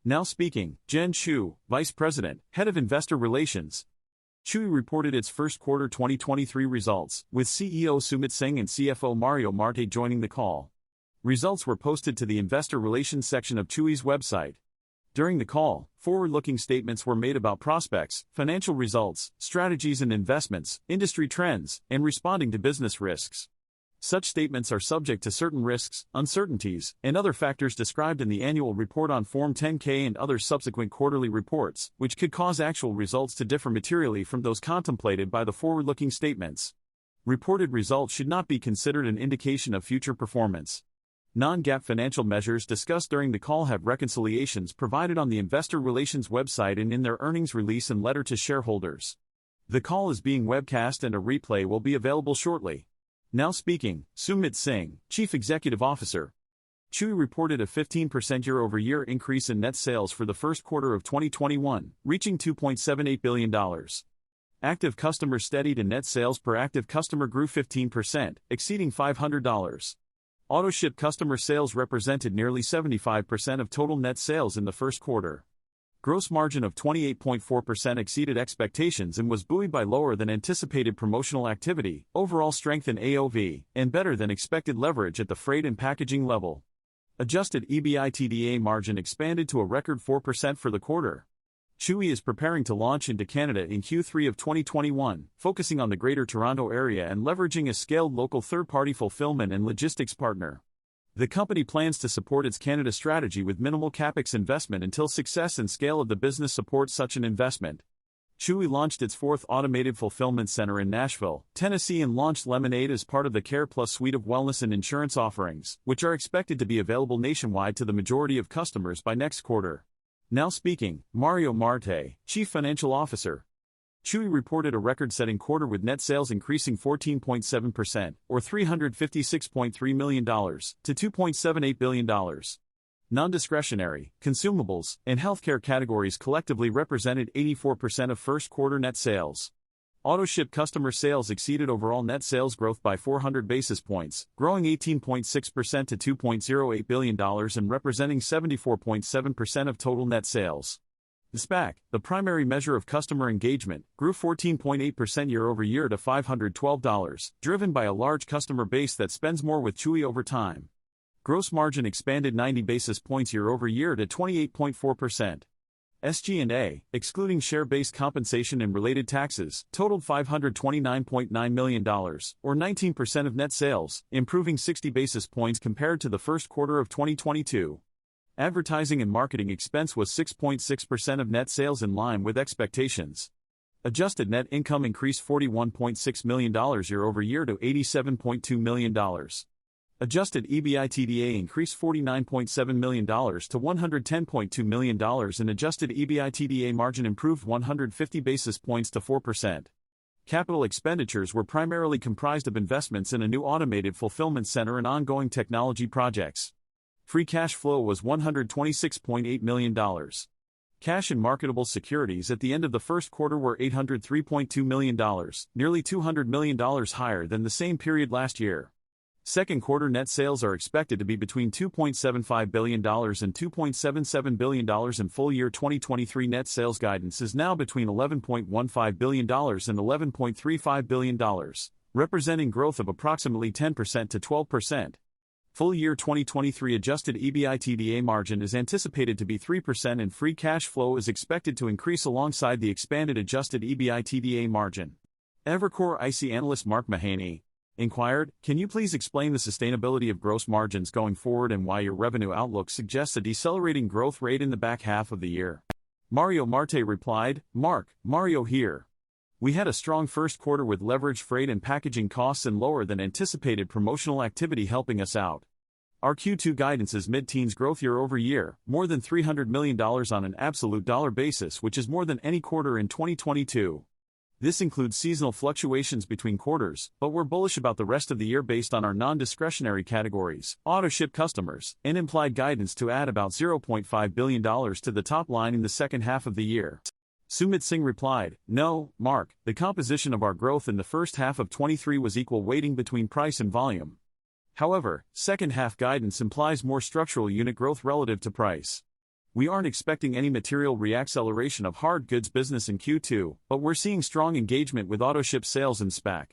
Now speaking, CHWY, Vice President, Head of Investor Relations. Chewy reported its first quarter 2023 results, with CEO Sumit Singh and CFO Mario Marte joining the call. Results were posted to the Investor Relations section of Chewy's website. During the call, forward-looking statements were made about prospects, financial results, strategies and investments, industry trends, and responding to business risks. Such statements are subject to certain risks, uncertainties, and other factors described in the annual report on Form 10-K and other subsequent quarterly reports, which could cause actual results to differ materially from those contemplated by the forward-looking statements. Reported results should not be considered an indication of future performance. Non-GAAP financial measures discussed during the call have reconciliations provided on the Investor Relations website and in their earnings release and letter to shareholders. The call is being webcast and a replay will be available shortly. Now speaking, Sumit Singh, Chief Executive Officer. Chewy reported a 15% year-over-year increase in net sales for the first quarter of 2021, reaching $2.78 billion. Active customers steadied and net sales per active customer grew 15%, exceeding $500. Autoship customer sales represented nearly 75% of total net sales in the first quarter. Gross margin of 28.4% exceeded expectations and was buoyed by lower than anticipated promotional activity, overall strength in AOV, and better than expected leverage at the freight and packaging level. Adjusted EBITDA margin expanded to a record 4% for the quarter. Chewy is preparing to launch into Canada in Q3 of 2021, focusing on the Greater Toronto Area and leveraging a scaled local third-party fulfillment and logistics partner. The company plans to support its Canada strategy with minimal capex investment until success and scale of the business support such an investment. Chewy launched its fourth automated fulfillment center in Nashville, Tennessee and launched Lemonade as part of the Care Plus suite of wellness and insurance offerings, which are expected to be available nationwide to the majority of customers by next quarter. Now speaking, Mario Marte, Chief Financial Officer. Chewy reported a record-setting quarter with net sales increasing 14.7%, or $356.3 million, to $2.78 billion. Non-discretionary, consumables, and healthcare categories collectively represented 84% of first-quarter net sales. Autoship customer sales exceeded overall net sales growth by 400 basis points, growing 18.6% to $2.08 billion and representing 74.7% of total net sales. The SPAC, the primary measure of customer engagement, grew 14.8% year-over-year to $512, driven by a large customer base that spends more with Chewy over time. Gross margin expanded 90 basis points year-over-year to 28.4%. SG&A, excluding share-based compensation and related taxes, totaled $529.9 million, or 19% of net sales, improving 60 basis points compared to the first quarter of 2022. Advertising and marketing expense was 6.6% of net sales in line with expectations. Adjusted net income increased $41.6 million year-over-year to $87.2 million. Adjusted EBITDA increased $49.7 million to $110.2 million and adjusted EBITDA margin improved 150 basis points to 4%. Capital expenditures were primarily comprised of investments in a new automated fulfillment center and ongoing technology projects. Free cash flow was $126.8 million. Cash and marketable securities at the end of the first quarter were $803.2 million, nearly $200 million higher than the same period last year. Second quarter net sales are expected to be between $2.75 billion and $2.77 billion and full year 2023 net sales guidance is now between $11.15 billion and $11.35 billion, representing growth of approximately 10% to 12%. Full year 2023 adjusted EBITDA margin is anticipated to be 3% and free cash flow is expected to increase alongside the expanded adjusted EBITDA margin. Evercore IC analyst Mark Mahaney inquired, "Can you please explain the sustainability of gross margins going forward and why your revenue outlook suggests a decelerating growth rate in the back half of the year?" Mario Marte replied, Mario here. We had a strong first quarter with leveraged freight and packaging costs and lower than anticipated promotional activity helping us out. Our Q2 guidance is mid-teens growth year-over-year, more than $300 million on an absolute dollar basis, which is more than any quarter in 2022. This includes seasonal fluctuations between quarters, but we're bullish about the rest of the year based on our non-discretionary categories, auto-ship customers, and implied guidance to add about $0.5 billion to the top line in the second half of the year. Sumit Singh replied, "No, Mark, the composition of our growth in the first half of 23 was equal weighting between price and volume. However, second half guidance implies more structural unit growth relative to price. We aren't expecting any material reacceleration of hard goods business in Q2, but we're seeing strong engagement with autoship sales and SPAC.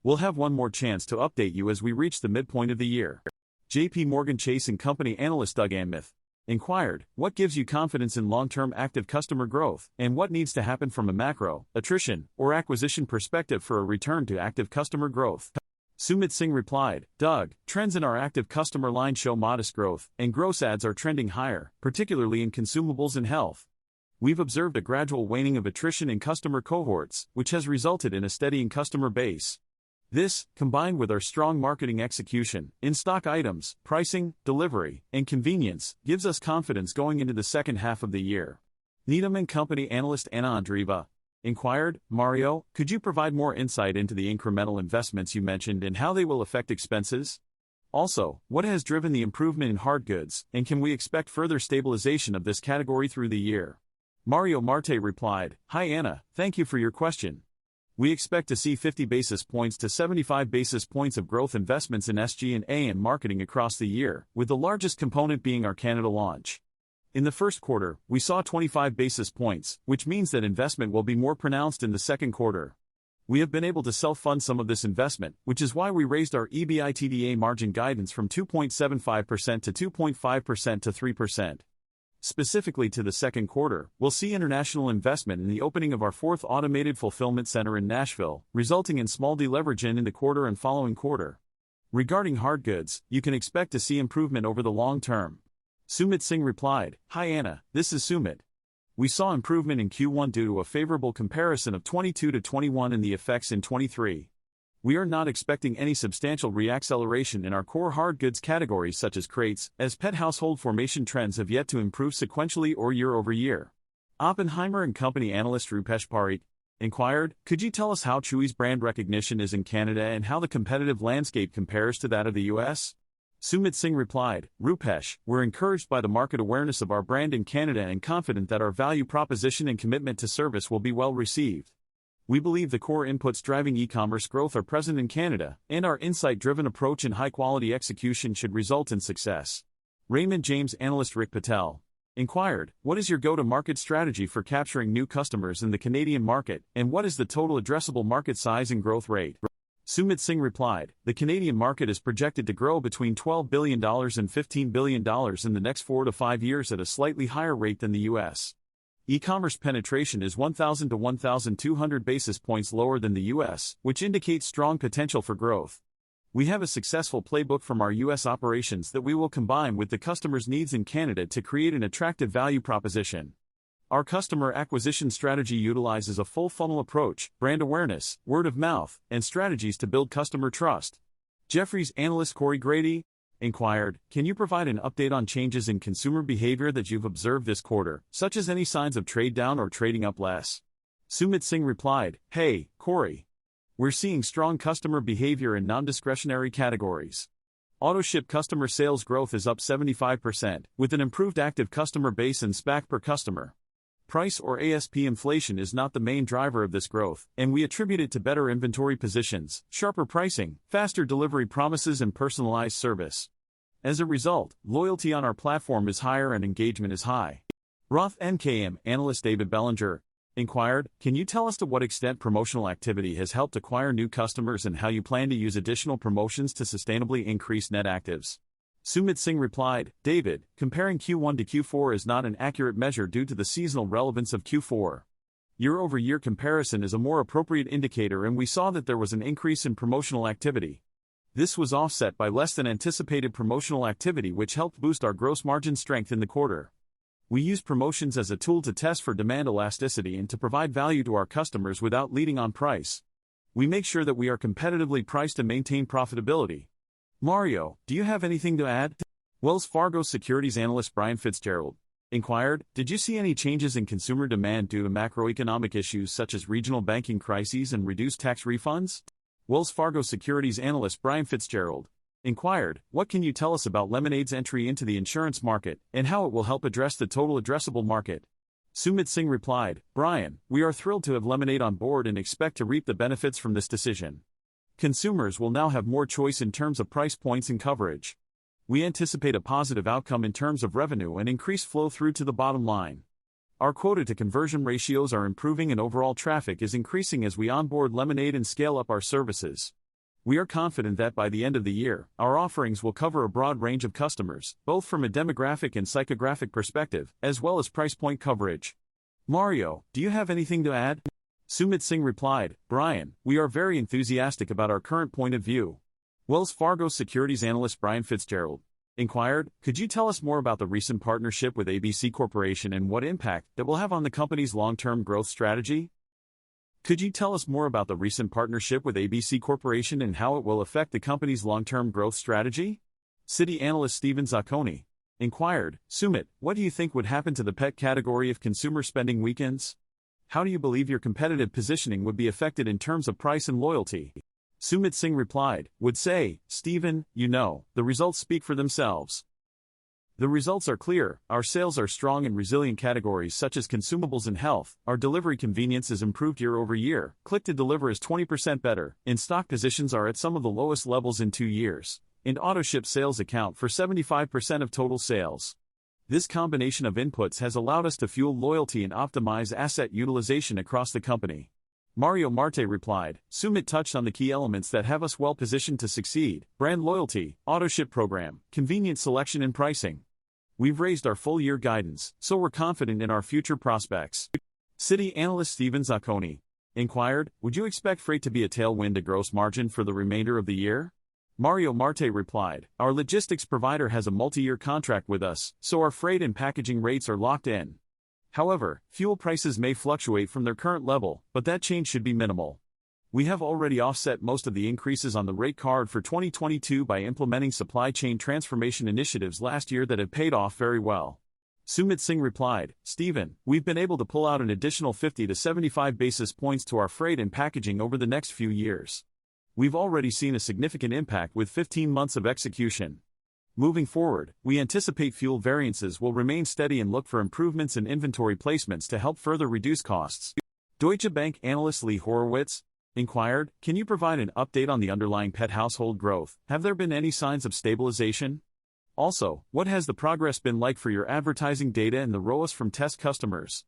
We'll have one more chance to update you as we reach the midpoint of the year. JP Morgan Chase & Company analyst Doug Anmuth inquired, what gives you confidence in long-term active customer growth, and what needs to happen from a macro, attrition, or acquisition perspective for a return to active customer growth? Sumit Singh replied, Doug, trends in our active customer line show modest growth, and gross adds are trending higher, particularly in consumables and health. We've observed a gradual waning of attrition in customer cohorts, which has resulted in a steadying customer base. This, combined with our strong marketing execution, in-stock items, pricing, delivery, and convenience, gives us confidence going into the second half of the year. Needham & Company analyst Anna Andreeva inquired, Mario, could you provide more insight into the incremental investments you mentioned and how they will affect expenses? Also, what has driven the improvement in hard goods, and can we expect further stabilization of this category through the year? Mario Marte replied, Hi Anna, thank you for your question. We expect to see 50 basis points to 75 basis points of growth investments in SG&A and marketing across the year, with the largest component being our Canada launch. In the first quarter, we saw 25 basis points, which means that investment will be more pronounced in the second quarter. We have been able to self-fund some of this investment, which is why we raised our EBITDA margin guidance from 2.75% to 2.5% to 3%. Specifically to the second quarter, we'll see international investment in the opening of our fourth automated fulfillment center in Nashville, resulting in small deleveraging in the quarter and following quarter. Regarding hard goods, you can expect to see improvement over the long term. Sumit Singh replied, Hi Anna, this is Sumit. We saw improvement in Q1 due to a favorable comparison of 22 to 21 and the effects in 23. We are not expecting any substantial reacceleration in our core hard goods categories such as crates, as pet household formation trends have yet to improve sequentially or year over year. Oppenheimer & Company analyst Rupesh Parikh inquired, could you tell us how Chewy's brand recognition is in Canada and how the competitive landscape compares to that of the US? Sumit Singh replied, Rupesh, we're encouraged by the market awareness of our brand in Canada and confident that our value proposition and commitment to service will be well received. We believe the core inputs driving e-commerce growth are present in Canada, and our insight-driven approach and high-quality execution should result in success. Raymond James analyst Rick Patel inquired, what is your go-to-market strategy for capturing new customers in the Canadian market, and what is the total addressable market size and growth rate? Sumit Singh replied, the Canadian market is projected to grow between $12 billion and $15 billion in the next 4 to 5 years at a slightly higher rate than the US. E-commerce penetration is 1,000 to 1,200 basis points lower than the US, which indicates strong potential for growth. We have a successful playbook from our US operations that we will combine with the customer's needs in Canada to create an attractive value proposition. Our customer acquisition strategy utilizes a full-funnel approach, brand awareness, word of mouth, and strategies to build customer trust. Jefferies analyst Corey Grady inquired, can you provide an update on changes in consumer behavior that you've observed this quarter, such as any signs of trade down or trading up less? Sumit Singh replied, hey, Corey. We're seeing strong customer behavior in non-discretionary categories. Autoship customer sales growth is up 75%, with an improved active customer base and SPAC per customer. Price or ASP inflation is not the main driver of this growth, and we attribute it to better inventory positions, sharper pricing, faster delivery promises and personalized service. As a result, loyalty on our platform is higher and engagement is high. Roth MKM analyst David Bellinger inquired, can you tell us to what extent promotional activity has helped acquire new customers and how you plan to use additional promotions to sustainably increase net actives? Sumit Singh replied, David, comparing Q1 to Q4 is not an accurate measure due to the seasonal relevance of Q4. Year-over-year comparison is a more appropriate indicator, and we saw that there was an increase in promotional activity. This was offset by less than anticipated promotional activity, which helped boost our gross margin strength in the quarter. We use promotions as a tool to test for demand elasticity and to provide value to our customers without leading on price. We make sure that we are competitively priced to maintain profitability. Mario, do you have anything to add? Wells Fargo Securities analyst Brian Fitzgerald inquired, did you see any changes in consumer demand due to macroeconomic issues such as regional banking crises and reduced tax refunds? Wells Fargo Securities analyst Brian Fitzgerald inquired, what can you tell us about Lemonade's entry into the insurance market, and how it will help address the total addressable market? Sumit Singh replied, Brian, we are thrilled to have Lemonade on board and expect to reap the benefits from this decision. Consumers will now have more choice in terms of price points and coverage. We anticipate a positive outcome in terms of revenue and increased flow through to the bottom line. Our quota-to-conversion ratios are improving and overall traffic is increasing as we onboard Lemonade and scale up our services. We are confident that by the end of the year, our offerings will cover a broad range of customers, both from a demographic and psychographic perspective, as well as price point coverage. Mario, do you have anything to add? Sumit Singh replied, Brian, we are very enthusiastic about our current point of view. Wells Fargo Securities Analyst Brian Fitzgerald inquired, could you tell us more about the recent partnership with ABC Corporation and what impact that will have on the company's long-term growth strategy? Could you tell us more about the recent partnership with ABC Corporation and how it will affect the company's long-term growth strategy? Citi analyst Steven Zacconi inquired, Sumit, what do you think would happen to the pet category if consumer spending weakens? How do you believe your competitive positioning would be affected in terms of price and loyalty? Sumit Singh replied, would say, Steven, the results speak for themselves. The results are clear, our sales are strong in resilient categories such as consumables and health, our delivery convenience is improved year over year, click-to-deliver is 20% better, in-stock positions are at some of the lowest levels in 2 years, and auto-ship sales account for 75% of total sales. This combination of inputs has allowed us to fuel loyalty and optimize asset utilization across the company. Mario Marte replied, Sumit touched on the key elements that have us well positioned to succeed: brand loyalty, auto-ship program, convenient selection and pricing. We've raised our full-year guidance, so we're confident in our future prospects. Citi analyst Steven Zacconi inquired, would you expect freight to be a tailwind to gross margin for the remainder of the year? Mario Marte replied, our logistics provider has a multi-year contract with us, so our freight and packaging rates are locked in. However, fuel prices may fluctuate from their current level, but that change should be minimal. We have already offset most of the increases on the rate card for 2022 by implementing supply chain transformation initiatives last year that have paid off very well. Sumit Singh replied, Steven, we've been able to pull out an additional 50 to 75 basis points to our freight and packaging over the next few years. We've already seen a significant impact with 15 months of execution. Moving forward, we anticipate fuel variances will remain steady and look for improvements in inventory placements to help further reduce costs. Deutsche Bank analyst Lee Horowitz inquired, can you provide an update on the underlying pet household growth? Have there been any signs of stabilization? Also, what has the progress been like for your advertising data and the ROAS from test customers?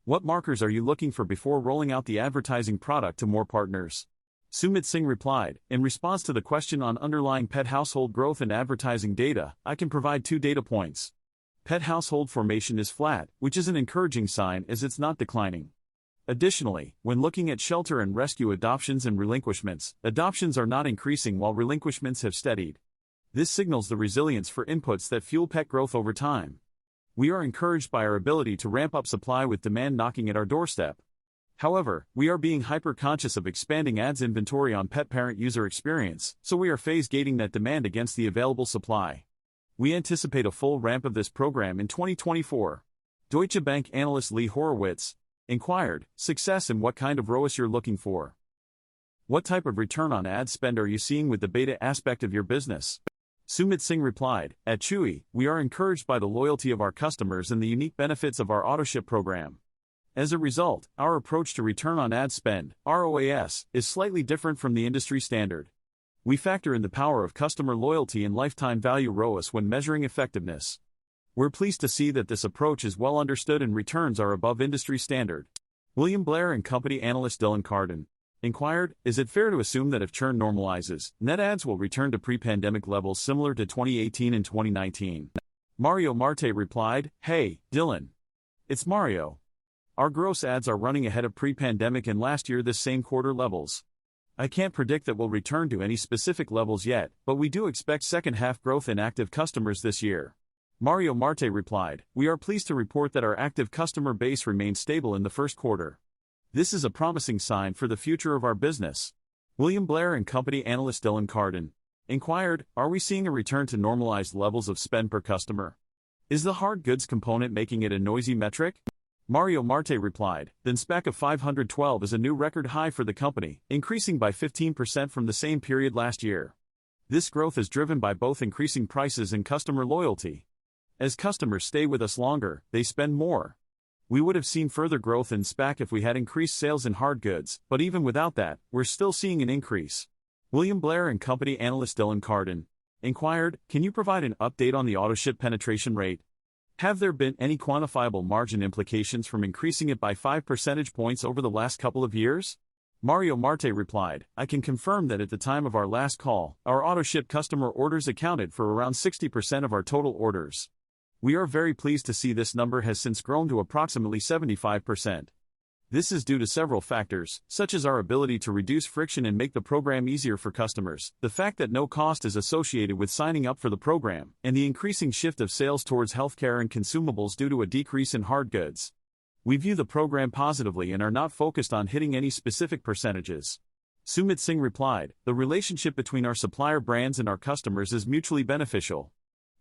What markers are you looking for before rolling out the advertising product to more partners? Sumit Singh replied, in response to the question on underlying pet household growth and advertising data, I can provide 2 data points. Pet household formation is flat, which is an encouraging sign as it's not declining. Additionally, when looking at shelter and rescue adoptions and relinquishments, adoptions are not increasing while relinquishments have steadied. This signals the resilience for inputs that fuel pet growth over time. We are encouraged by our ability to ramp up supply with demand knocking at our doorstep. However, we are being hyper-conscious of expanding ads inventory on pet parent user experience, so we are phase-gating that demand against the available supply. We anticipate a full ramp of this program in 2024. Deutsche Bank analyst Lee Horowitz inquired, success and what kind of ROAS you're looking for. What type of return on ad spend are you seeing with the beta aspect of your business? Sumit Singh replied, at Chewy, we are encouraged by the loyalty of our customers and the unique benefits of our auto-ship program. As a result, our approach to return on ad spend, ROAS, is slightly different from the industry standard. We factor in the power of customer loyalty and lifetime value ROAS when measuring effectiveness. We're pleased to see that this approach is well understood and returns are above industry standard. William Blair & Company analyst Dylan Carden inquired, is it fair to assume that if churn normalizes, net ads will return to pre-pandemic levels similar to 2018 and 2019? Mario Marte replied, hey, Dylan. It's Mario. Our gross ads are running ahead of pre-pandemic and last year this same quarter levels. I can't predict that we'll return to any specific levels yet, but we do expect second half growth in active customers this year. Mario Marte replied, we are pleased to report that our active customer base remained stable in the first quarter. This is a promising sign for the future of our business. William Blair & Company analyst Dylan Carden inquired, are we seeing a return to normalized levels of spend per customer? Is the hard goods component making it a noisy metric? Mario Marte replied, the NSPAC of 512 is a new record high for the company, increasing by 15% from the same period last year. This growth is driven by both increasing prices and customer loyalty. As customers stay with us longer, they spend more. We would have seen further growth in SPAC if we had increased sales in hard goods, but even without that, we're still seeing an increase. William Blair & Company analyst Dylan Carden inquired, can you provide an update on the autoship penetration rate? Have there been any quantifiable margin implications from increasing it by 5 percentage points over the last couple of years? Mario Marte replied, I can confirm that at the time of our last call, our autoship customer orders accounted for around 60% of our total orders. We are very pleased to see this number has since grown to approximately 75%. This is due to several factors, such as our ability to reduce friction and make the program easier for customers, the fact that no cost is associated with signing up for the program, and the increasing shift of sales towards healthcare and consumables due to a decrease in hard goods. We view the program positively and are not focused on hitting any specific percentages. Sumit Singh replied, the relationship between our supplier brands and our customers is mutually beneficial.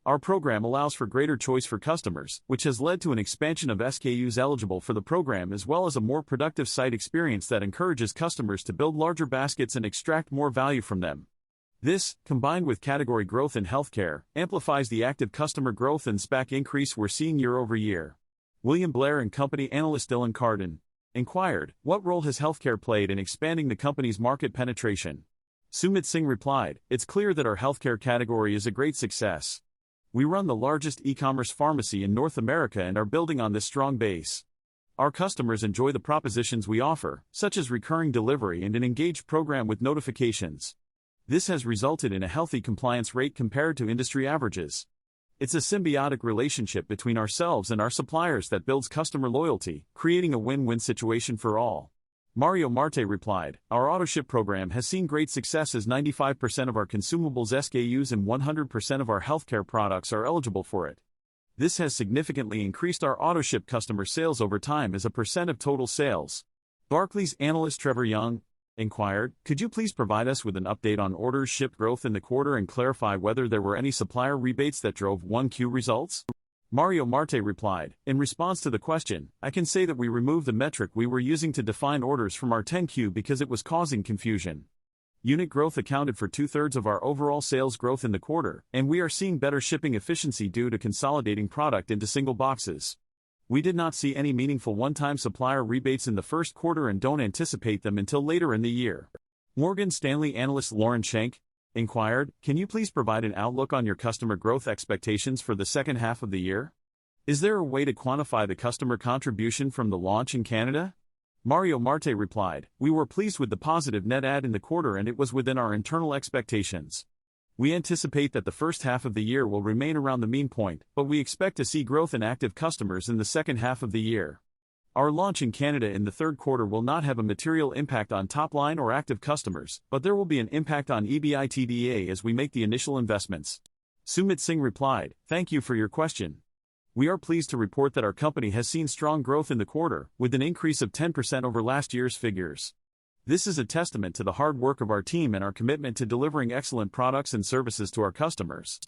Our program allows for greater choice for customers, which has led to an expansion of SKUs eligible for the program as well as a more productive site experience that encourages customers to build larger baskets and extract more value from them. This, combined with category growth in healthcare, amplifies the active customer growth and SPAC increase we're seeing year over year. William Blair & Company analyst Dylan Carden inquired, what role has healthcare played in expanding the company's market penetration? Sumit Singh replied, it's clear that our healthcare category is a great success. We run the largest e-commerce pharmacy in North America and are building on this strong base. Our customers enjoy the propositions we offer, such as recurring delivery and an engaged program with notifications. This has resulted in a healthy compliance rate compared to industry averages. It's a symbiotic relationship between ourselves and our suppliers that builds customer loyalty, creating a win-win situation for all. Mario Marte replied, our autoship program has seen great success as 95% of our consumables SKUs and 100% of our healthcare products are eligible for it. This has significantly increased our autoship customer sales over time as a percent of total sales. Barclays analyst Trevor Young inquired, could you please provide us with an update on orders shipped growth in the quarter and clarify whether there were any supplier rebates that drove 1Q results? Mario Marte replied, in response to the question, I can say that we removed the metric we were using to define orders from our 10Q because it was causing confusion. Unit growth accounted for 2/3 of our overall sales growth in the quarter, and we are seeing better shipping efficiency due to consolidating product into single boxes. We did not see any meaningful one-time supplier rebates in the first quarter and don't anticipate them until later in the year. Morgan Stanley analyst Lauren Schenk inquired, can you please provide an outlook on your customer growth expectations for the second half of the year? Is there a way to quantify the customer contribution from the launch in Canada? Mario Marte replied, we were pleased with the positive net add in the quarter and it was within our internal expectations. We anticipate that the first half of the year will remain around the mean point, but we expect to see growth in active customers in the second half of the year. Our launch in Canada in the third quarter will not have a material impact on top line or active customers, but there will be an impact on EBITDA as we make the initial investments. Sumit Singh replied, thank you for your question. We are pleased to report that our company has seen strong growth in the quarter, with an increase of 10% over last year's figures. This is a testament to the hard work of our team and our commitment to delivering excellent products and services to our customers.